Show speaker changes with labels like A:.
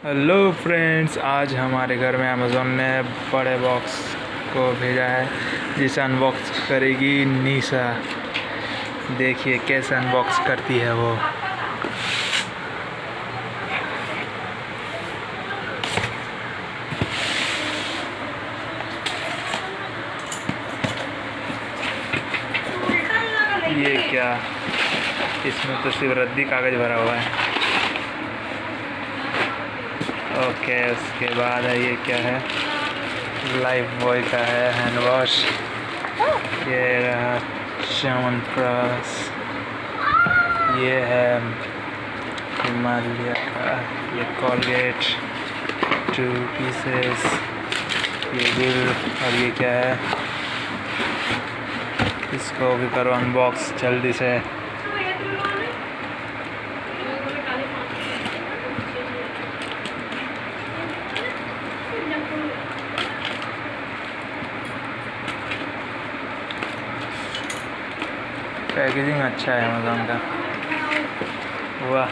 A: Hello friends, आज हमारे घर में अमेज़ॉन ने बड़े बॉक्स को भेजा है जिसे अनबॉक्स करेगी निशा। देखिए कैसे अनबॉक्स करती है वो। ये क्या, इसमें तो सिर्फ रद्दी कागज़ भरा हुआ है। ओके, उसके बाद है ये क्या है, लाइफ बॉय का है हैंड वॉश। ये रहा च्यवनप्राश। ये है हिमालय का ये कोलगेट 2 पीसेस। ये बिल। और ये क्या है, इसको भी करो अनबॉक्स जल्दी से। पैकेजिंग अच्छा है अमेज़ॉन का। वाह।